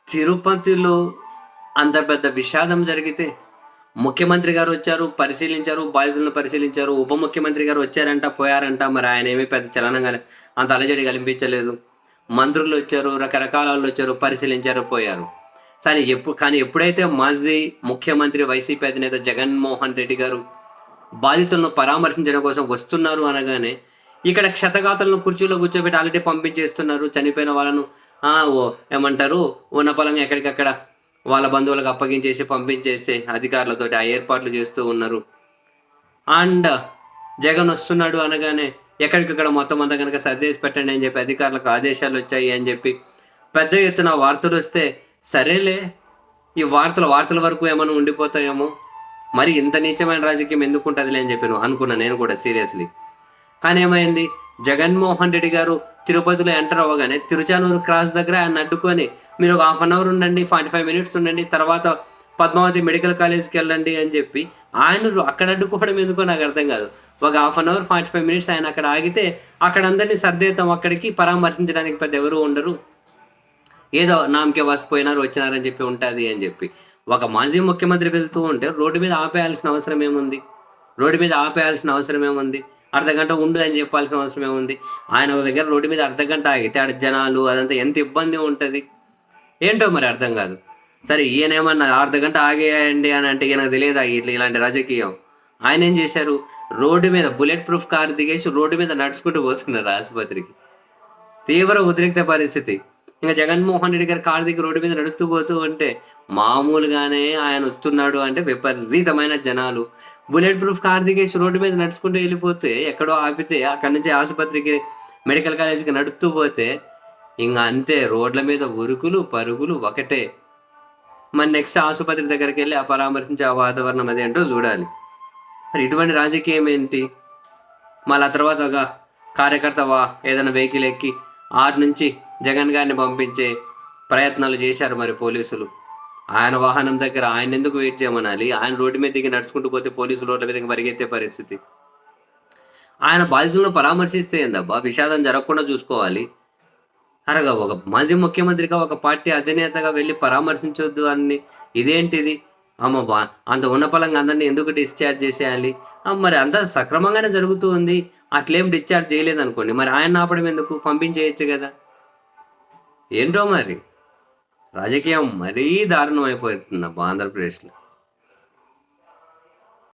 తిరుపతిలో అంత పెద్ద విషాదం జరిగితే ముఖ్యమంత్రి గారు వచ్చారు, పరిశీలించారు, బాధితులను పరిశీలించారు. ఉప ముఖ్యమంత్రి గారు వచ్చారంట, పోయారంట. మరి ఆయన ఏమీ పెద్ద చలనంగా అంత అలజడి కనిపించలేదు. మంత్రులు వచ్చారు, రకరకాల వాళ్ళు వచ్చారు, పరిశీలించారు, పోయారు. కానీ ఎప్పుడైతే మాజీ ముఖ్యమంత్రి వైసీపీ అధినేత జగన్మోహన్ రెడ్డి గారు బాధితులను పరామర్శించడం కోసం వస్తున్నారు అనగానే ఇక్కడ క్షతగాతులను కుర్చీలో కూర్చోబెట్టి ఆల్రెడీ పంపించేస్తున్నారు. చనిపోయిన వాళ్ళను ఏమంటారు ఉన్న పొలంగా ఎక్కడికక్కడ వాళ్ళ బంధువులకు అప్పగించేసి పంపించేసి అధికారులతోటి ఆ ఏర్పాట్లు చేస్తూ ఉన్నారు. అండ్ జగన్ వస్తున్నాడు అనగానే ఎక్కడికక్కడ మొత్తం అంతా కనుక సర్దేసి పెట్టండి అని చెప్పి అధికారులకు ఆదేశాలు వచ్చాయి అని చెప్పి పెద్ద ఎత్తున వార్తలు వస్తే సరేలే ఈ వార్తల వరకు ఏమైనా ఉండిపోతాయేమో, మరి ఇంత నీచమైన రాజకీయం ఎందుకు ఉంటుందిలే అని చెప్పి అనుకున్నా నేను కూడా సీరియస్లీ. కానీ ఏమైంది, జగన్మోహన్ రెడ్డి గారు తిరుపతిలో ఎంటర్ అవ్వగానే తిరుచానూరు క్రాస్ దగ్గర ఆయన అడ్డుకొని మీరు ఒక 1/2 అవర్ ఉండండి, 45 మినిట్స్ ఉండండి, తర్వాత పద్మావతి మెడికల్ కాలేజ్కి వెళ్ళండి అని చెప్పి ఆయన అక్కడ అడ్డుకోవడం ఎందుకో నాకు అర్థం కాదు. ఒక 1/2 అవర్ 45 మినిట్స్ ఆయన అక్కడ ఆగితే అక్కడ అందరినీ సర్దేద్దాం, అక్కడికి పరామర్శించడానికి పెద్ద ఎవరు ఉండరు, ఏదో నామకే వసిపోయినారు వచ్చినారని చెప్పి ఉంటుంది అని చెప్పి ఒక మాజీ ముఖ్యమంత్రి వెళ్తూ ఉంటే రోడ్డు మీద ఆపేయాల్సిన అవసరం ఏముంది? అర్ధగంట ఉండు అని చెప్పాల్సిన అవసరం ఏముంది? ఆయన ఒక దగ్గర రోడ్డు మీద అర్ధగంట ఆగితే ఆడ జనాలు అదంతా ఎంత ఇబ్బంది ఉంటుంది ఏంటో మరి అర్థం కాదు. సరే ఈయన ఏమన్నా అర్ధగంట ఆగేయండి అని అంటే ఈయనకు తెలియదా ఇలాంటి రాజకీయం? ఆయన ఏం చేశారు, రోడ్డు మీద బుల్లెట్ ప్రూఫ్ కార్ దిగేసి రోడ్డు మీద నడుచుకుంటూ పోతున్నారు ఆసుపత్రికి. తీవ్ర ఉద్రిక్త పరిస్థితి. ఇంకా జగన్మోహన్ రెడ్డి గారు కారు దిగి రోడ్డు మీద నడుస్తూ పోతూ ఉంటే మామూలుగానే ఆయన వస్తున్నాడు అంటే విపరీతమైన జనాలు. బుల్లెట్ ప్రూఫ్ కార్ దిగేసి రోడ్డు మీద నడుచుకుంటూ వెళ్ళిపోతే ఎక్కడో ఆపితే అక్కడి నుంచి ఆసుపత్రికి మెడికల్ కాలేజీకి నడుస్తూ పోతే ఇంకా అంతే, రోడ్ల మీద ఉరుకులు పరుగులు ఒకటే. మరి నెక్స్ట్ ఆసుపత్రి దగ్గరికి వెళ్ళి ఆ పరామర్శించే ఆ వాతావరణం అదేంటో చూడాలి. మరి ఇటువంటి రాజకీయం ఏంటి? మళ్ళీ ఆ తర్వాత ఒక కార్యకర్త ఏదైనా వెహికల్ ఎక్కి ఆటి నుంచి జగన్ గారిని పంపించే ప్రయత్నాలు చేశారు మరి పోలీసులు. ఆయన వాహనం దగ్గర ఆయన ఎందుకు వెయిట్ చేయమనాలి? ఆయన రోడ్డు మీద దిగి నడుచుకుంటూ పోతే పోలీసులు రోడ్ల మీద పరిగెత్తే పరిస్థితి. ఆయన బాధితులను పరామర్శిస్తే ఏందబ్బా, విషాదం జరగకుండా చూసుకోవాలి. అరగా ఒక మాజీ ముఖ్యమంత్రిగా ఒక పార్టీ అధినేతగా వెళ్ళి పరామర్శించొద్దు అని ఇదేంటిది? అంత ఉన్నపలంగా అందరినీ ఎందుకు డిశ్చార్జ్ చేసేయాలి? మరి అంతా సక్రమంగానే జరుగుతూ ఉంది, అట్లేం డిశ్చార్జ్ చేయలేదు అనుకోండి, మరి ఆయన ఆపడం ఎందుకు? పంపించేయచ్చు కదా. ఏంటో మరి రాజకీయం మరీ దారుణం అయిపోతుంది ఆంధ్రప్రదేశ్లో.